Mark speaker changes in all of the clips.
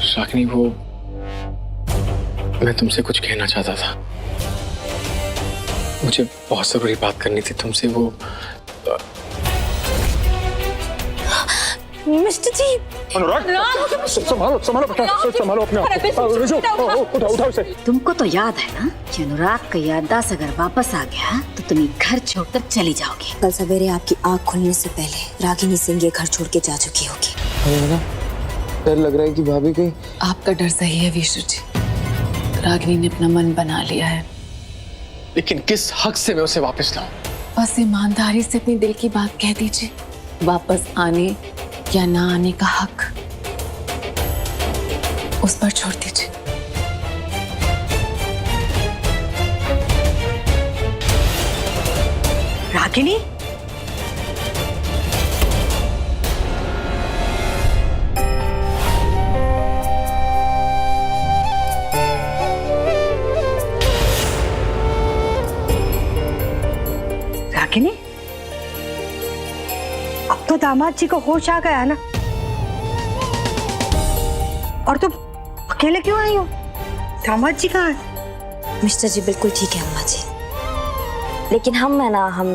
Speaker 1: शाकिनी, वो मैं तुमसे कुछ कहना चाहता था। मुझे बहुत जरूरी बात करनी थी तुमसे। वो
Speaker 2: मिस्टर जी।
Speaker 1: अनुराग, संभालो संभालो बेटा, संभालो अपने आप को। उठाओ उसे।
Speaker 2: तुमको तो याद है ना कि अनुराग का याददाश्त अगर वापस आ गया तो तुम ये घर छोड़कर चली जाओगी।
Speaker 3: कल सवेरे आपकी आँख खुलने से पहले रागिनी सिंह ये घर छोड़ के जा चुकी होगी।
Speaker 1: डर लग रहा है कि भाभी कहीं।
Speaker 4: आपका डर सही है विशु जी, रागिनी ने अपना मन बना लिया है।
Speaker 1: लेकिन किस हक से मैं उसे वापस लाऊं?
Speaker 4: बस ईमानदारी से अपने दिल की बात कह दीजिए। वापस आने या ना आने का हक उस पर छोड़ दीजिए।
Speaker 2: रागिनी, रागिनी, अब तो दामाद जी को होश आ गया ना। और तुम अकेले क्यों आई हो? दामाद जी कहाँ है?
Speaker 3: मिस्टर जी बिल्कुल ठीक है अम्मा जी, लेकिन हम है ना, हम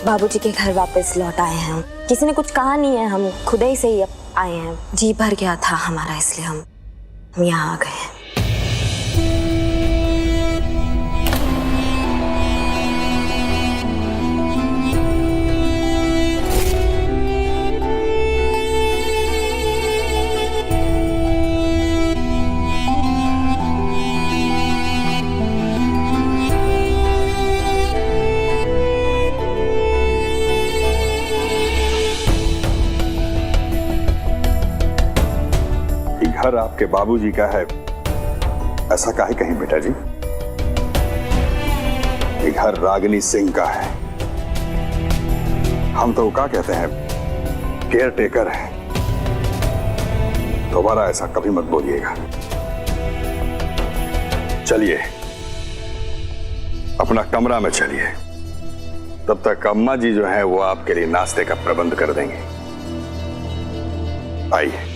Speaker 3: बाबूजी के घर वापस लौट आए हैं। किसी ने कुछ कहा नहीं है, हम खुद ही से ही आए हैं। जी भर गया था हमारा, इसलिए हम यहाँ आ गए हैं।
Speaker 5: घर आपके बाबूजी का है ऐसा काहे कहीं बेटा जी? ये घर रागिनी सिंह का है। हम तो क्या कहते हैं, केयर टेकर है। दोबारा ऐसा कभी मत बोलिएगा। चलिए अपना कमरा में चलिए, तब तक अम्मा जी जो है वो आपके लिए नाश्ते का प्रबंध कर देंगे। आइए।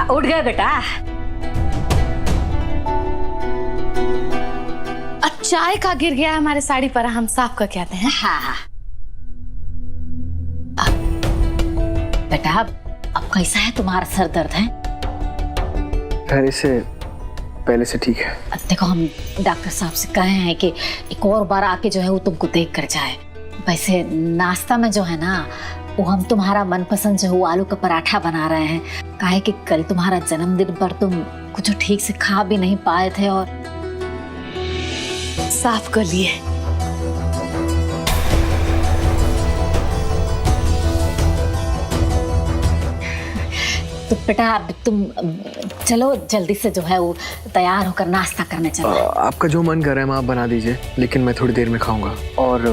Speaker 2: उठ गए बेटा।
Speaker 4: चाय का गिर गया हमारे साड़ी पर, हम साफ करके आते हैं।
Speaker 2: हाँ बेटा, अब कैसा है तुम्हारा सर दर्द है?
Speaker 1: पहले से ठीक है।
Speaker 2: अब देखो, हम डॉक्टर साहब से कहे हैं कि एक और बार आके जो है वो तुमको देख कर जाए। वैसे नाश्ता में जो है ना, वो हम तुम्हारा मनपसंद जो है वो आलू का पराठा बना रहे हैं। काहे कि कल तुम्हारा जन्मदिन पर तुम कुछ ठीक से खा भी नहीं पाए थे और
Speaker 4: साफ कर लिए।
Speaker 2: तो बेटा अब तुम चलो जल्दी से जो है वो तैयार होकर नाश्ता करने चलो।
Speaker 1: आपका जो मन कर रहा है आप बना दीजिए, लेकिन मैं थोड़ी देर में खाऊंगा। और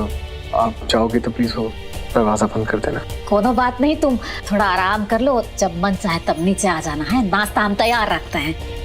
Speaker 1: आप चाहोगे तो प्लीज वो दरवाजा बंद कर देना।
Speaker 2: कोनो बात नहीं, तुम थोड़ा आराम कर लो, जब मन चाहे तब नीचे आ जाना है। नाश्ता हम तैयार रखते हैं।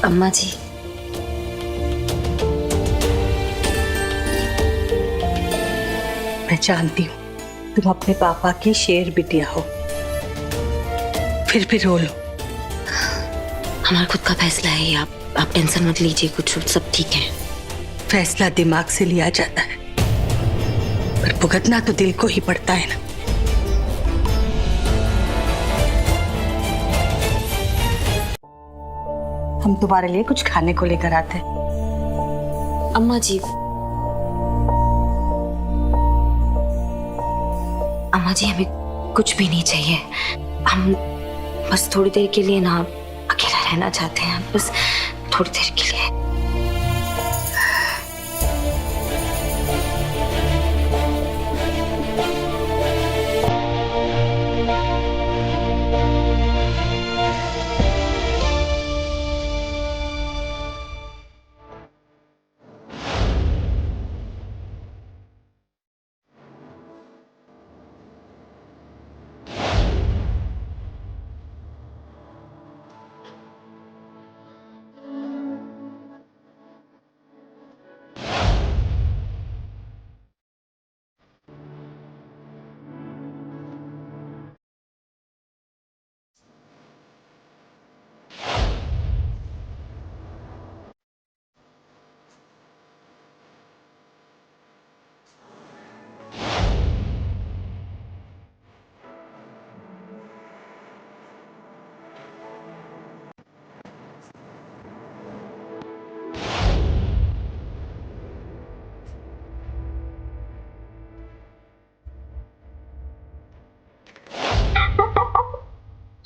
Speaker 3: अम्मा जी,
Speaker 6: मैं जानती हूँ तुम अपने पापा की शेर बिटिया हो, फिर भी रो लो।
Speaker 3: हमारा खुद का फैसला है, आप टेंशन मत लीजिए, कुछ सब ठीक है।
Speaker 6: फैसला दिमाग से लिया जाता है, पर भुगतना तो दिल को ही पड़ता है ना। हम तुम्हारे लिए कुछ खाने को लेकर आते हैं।
Speaker 3: अम्मा जी, हमें कुछ भी नहीं चाहिए। हम बस थोड़ी देर के लिए ना अकेला रहना चाहते हैं, बस थोड़ी देर के लिए।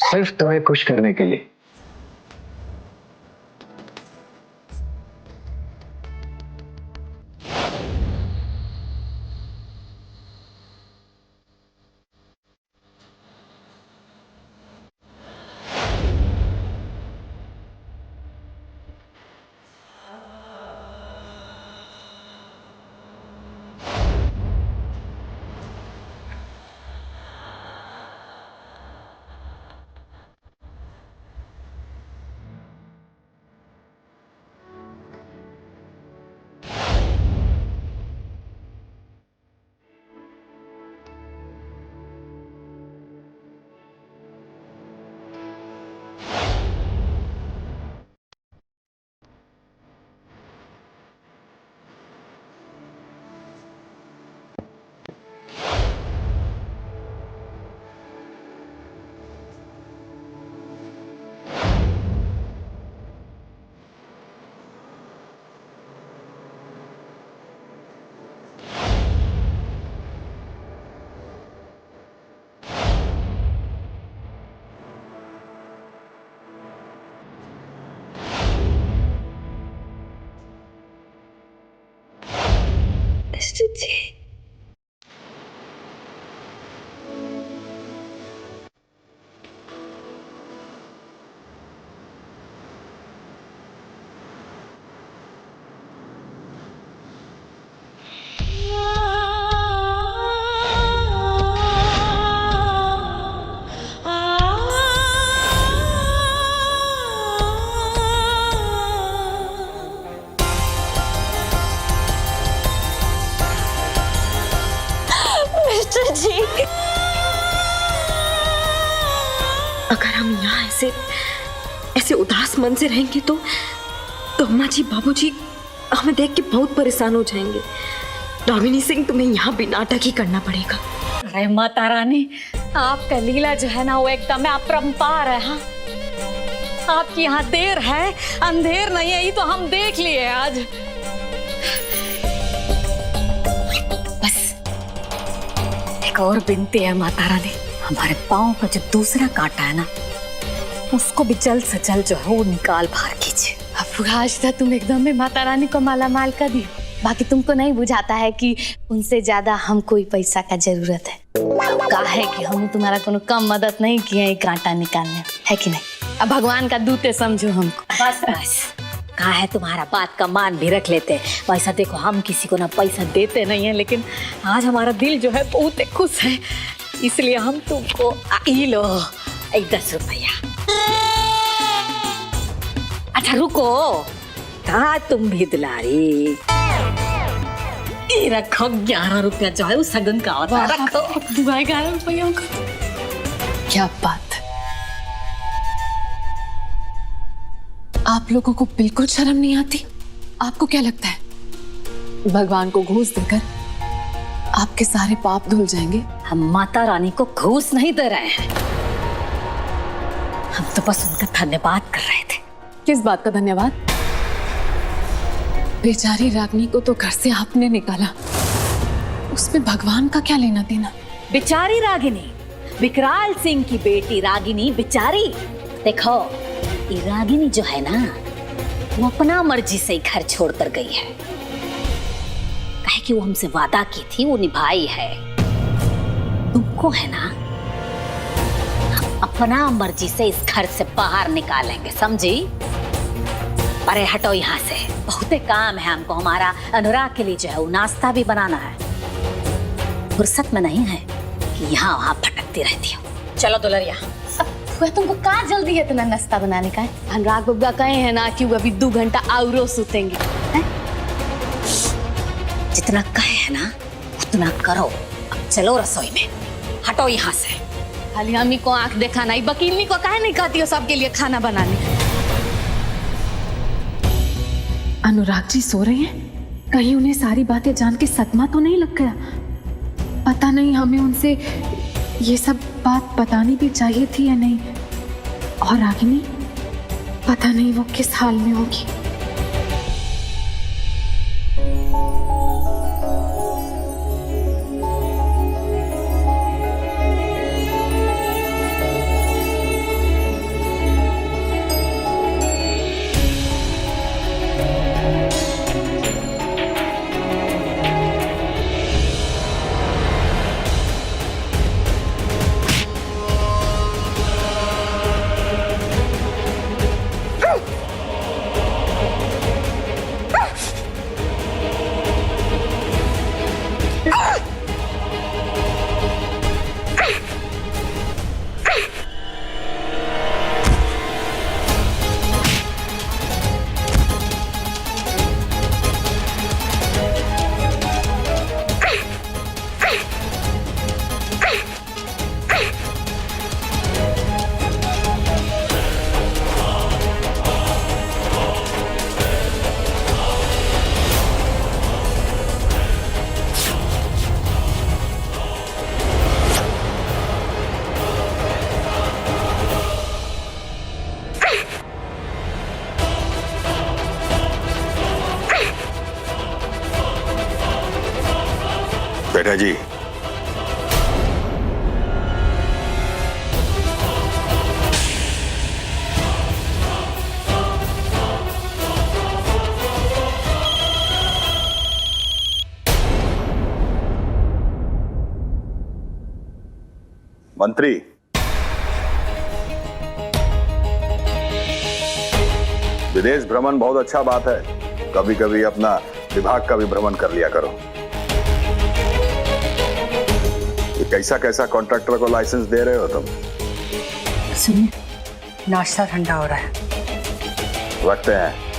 Speaker 1: सिर्फ तुम्हें खुश करने के लिए।
Speaker 3: अगर हम यहाँ ऐसे उदास मन से रहेंगे तो अम्मा जी, बाबूजी हमें देख के बहुत परेशान हो जाएंगे। डामिनी सिंह, तुम्हें यहाँ भी नाटक ही करना पड़ेगा।
Speaker 2: अरे माता रानी, आपका लीला जो है ना वो एकदम अपरंपार है। हाँ, आपकी यहाँ देर है अंधेर नहीं है, ये तो हम देख लिए आज। बस एक और विनती है माता रानी, हमारे पाँव का जो दूसरा कांटा है ना उसको भी जल्द से जल्द जो है वो निकाल बाहर कीजिए।
Speaker 4: अब आज तक तुम एकदम में माता रानी को माला माल कर दी, बाकी तुमको नहीं बुझाता है कि उनसे ज्यादा हमको ही पैसा का जरूरत है। कहा है कि हम तुम्हारा कोनो कम मदद नहीं किए ये कांटा निकालने, है कि नहीं? अब भगवान का दूते समझो हमको।
Speaker 2: बस बस, कहा है तुम्हारा बात का मान भी रख लेते। वैसा देखो हम किसी को ना पैसा देते नहीं है, लेकिन आज हमारा दिल जो है बहुत खुश है, इसलिए हम तुमको लो 10 रुपया। अच्छा अच्छा रुको, कहा तुम भी दुलारी। ये रखो 11 रुपया जो है उस सगन का होता है, रखो।
Speaker 4: 11 रुपयों का क्या बात। आप लोगों को बिल्कुल शर्म नहीं आती? आपको क्या लगता है भगवान को घूस देकर आपके सारे पाप धुल जाएंगे?
Speaker 2: हम माता रानी को घूस नहीं दे रहे हैं, हम तो बस उनका धन्यवाद कर रहे थे।
Speaker 4: किस बात का धन्यवाद? बेचारी रागिनी को तो घर से आपने निकाला, उसमें भगवान का क्या लेना देना?
Speaker 2: बेचारी रागिनी, विकराल सिंह की बेटी रागिनी बेचारी। देखो ये रागिनी जो है ना, वो अपना मर्जी से घर छोड़कर गई है। कहे कि वो हमसे वादा की थी, वो निभाई है। तुमको है ना, हम अपना मर्जी से इस घर से बाहर निकालेंगे, समझी? अरे हटो यहाँ से, बहुत काम है हमको। हमारा अनुराग के लिए जो है वो नाश्ता भी बनाना है। फुर्सत में नहीं है कि यहाँ वहाँ भटकती रहती हो। चलो दुलरिया।
Speaker 4: वह तुमको कहाँ जल्दी है इतना नाश्ता बनाने का है? अनुराग बब्बा कहे हैं ना कि वो अभी 2 घंटा और सुतेंगे।
Speaker 2: जितना कहे है ना उतना करो। अब चलो रसोई में, हटो यहाँ से।
Speaker 4: खाली हमी को आंख दिखाना, बकीलनी को काहे नहीं कहती हो सबके लिए खाना बनाने? अनुराग जी सो रहे हैं, कहीं उन्हें सारी बातें जान के सदमा तो नहीं लग गया? पता नहीं हमें उनसे ये सब बात बतानी भी चाहिए थी या नहीं। और रागिनी, पता नहीं वो किस हाल में होगी।
Speaker 5: बेटा जी, मंत्री, विदेश भ्रमण बहुत अच्छा बात है, कभी कभी अपना विभाग का भी भ्रमण कर लिया करो। कैसा कैसा कॉन्ट्रैक्टर को लाइसेंस दे रहे हो तुम?
Speaker 6: सुनिए, नाश्ता ठंडा हो रहा है,
Speaker 5: रखते हैं।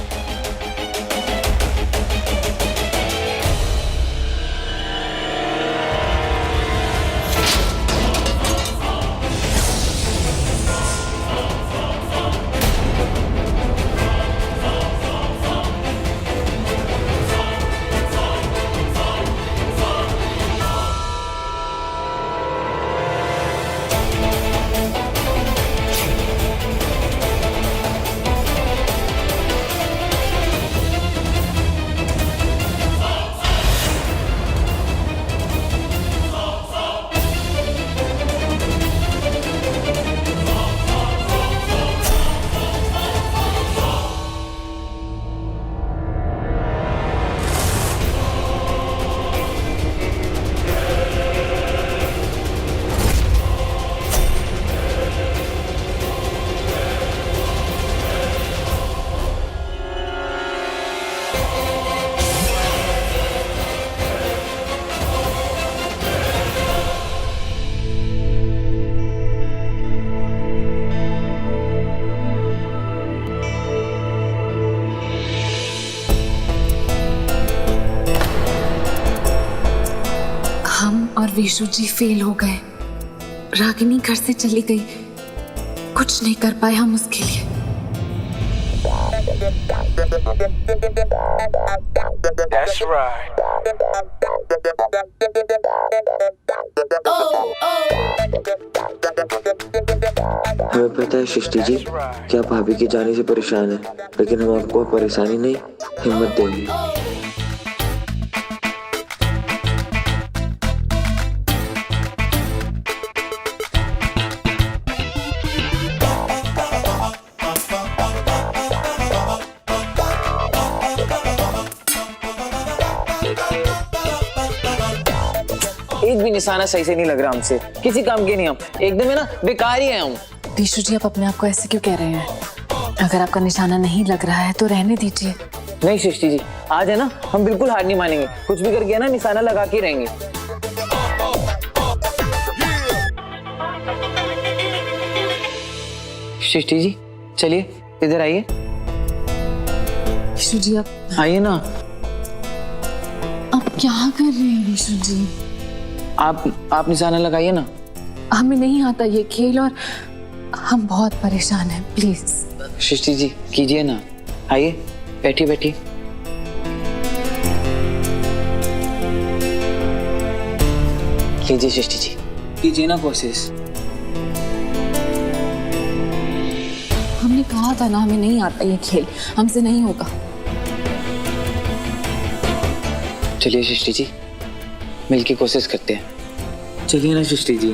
Speaker 7: विशु जी फेल हो गए, रागिनी घर से चली गई, कुछ नहीं कर पाए हम उसके लिए।
Speaker 8: That's right.
Speaker 9: हमें पता है सृष्टि जी कि आप भाभी के जाने से परेशान हैं, लेकिन हम आपको परेशानी नहीं, हिम्मत देंगे।
Speaker 10: एक भी निशाना सही से नहीं लग रहा हमसे, किसी काम के नहीं हम, एकदम है ना बेकार ही है हम।
Speaker 7: विशु जी आप अपने आप को ऐसे क्यों कह रहे हैं? अगर आपका निशाना नहीं लग रहा है तो रहने दीजिए।
Speaker 10: नहीं सृष्टि जी, आज है ना हम बिल्कुल हार नहीं मानेंगे, कुछ भी करके है ना निशाना लगा के रहेंगे। सृष्टि जी चलिए इधर आइए।
Speaker 7: विशु जी आप
Speaker 10: आइए ना।
Speaker 7: क्या कर रहे हैं विशु जी?
Speaker 10: आप निशाना लगाइए ना।
Speaker 7: हमें नहीं आता ये खेल और हम बहुत परेशान हैं, प्लीज।
Speaker 10: सृष्टि जी कीजिए ना, आइए बैठिए बैठिए। कीजिए सृष्टि जी, कीजिए ना कोशिश।
Speaker 7: हमने कहा था ना हमें नहीं आता ये खेल, हमसे नहीं होगा।
Speaker 10: चलिए सृष्टि जी मिलके कोशिश करते हैं, चलिए ना सृष्टि जी।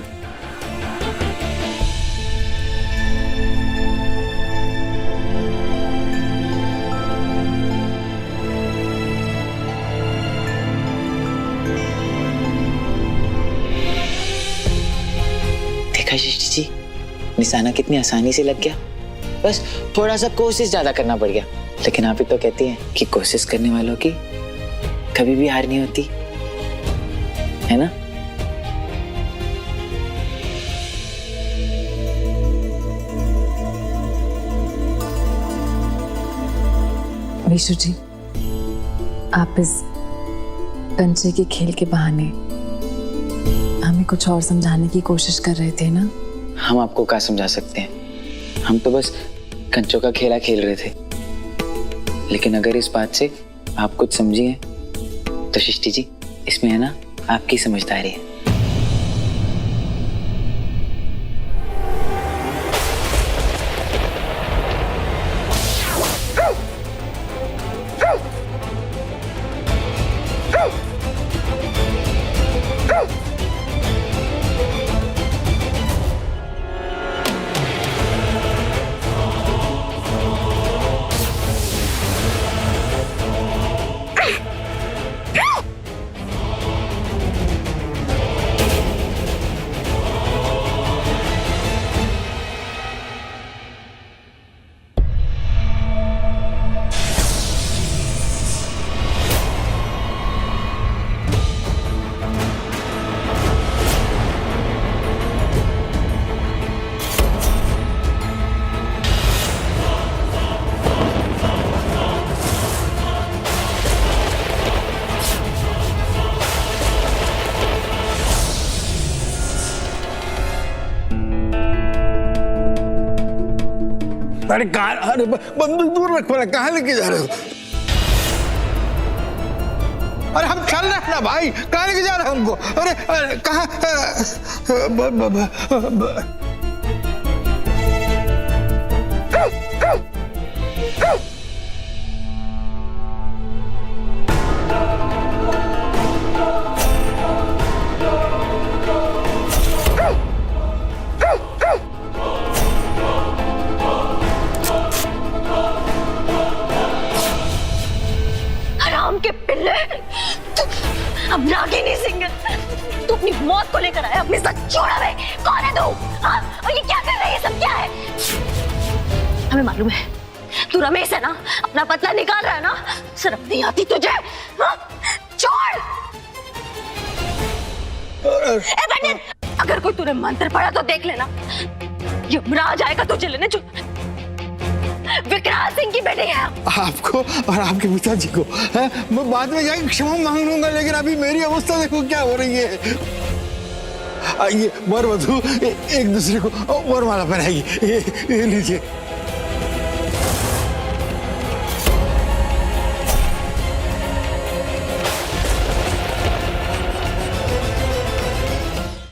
Speaker 10: देखा सृष्टि जी, निशाना कितनी आसानी से लग गया, बस थोड़ा सा कोशिश ज्यादा करना पड़ गया। लेकिन आप ही तो कहती हैं कि कोशिश करने वालों की कभी भी हार नहीं होती, है ना?
Speaker 7: विशु जी आप इस कंचे के खेल के बहाने हमें कुछ और समझाने की कोशिश कर रहे थे ना?
Speaker 10: हम आपको क्या समझा सकते हैं, हम तो बस कंचों का खेला खेल रहे थे। लेकिन अगर इस बात से आप कुछ समझिए तो सृष्टि जी इसमें है ना आपकी समझदारी है।
Speaker 5: अरे कहाँ, अरे बंदूक दूर रख, पड़ा कहाँ लेके जा रहे हो? अरे हम चल रहे हैं ना भाई, कहाँ लेके जा रहे हो हमको? अरे कहाँ?
Speaker 3: के पिल्ले, अब नागिनी सिंह तू अपनी मौत को लेकर आया, अपने साथ छोड़ा है। कौन है तू? और ये क्या कर रहा है? ये सब क्या है? हमें मालूम है तू रमेश है ना, अपना बदला निकाल रहा है ना। शर्म नहीं आती तुझे? छोड़। ए पंडित, अगर कोई तूने मंत्र पढ़ा तो देख लेना, यमराज आएगा तुझे लेने। जो विकराल सिंह की बेटी है।
Speaker 5: आपको और आपके पिताजी को मैं बाद में जाके क्षमा मांग लूंगा, लेकिन अभी मेरी अवस्था देखो क्या हो रही है।
Speaker 11: ये वर वधु एक दूसरे को वरमाला पहनाएगी। ये लीजिए।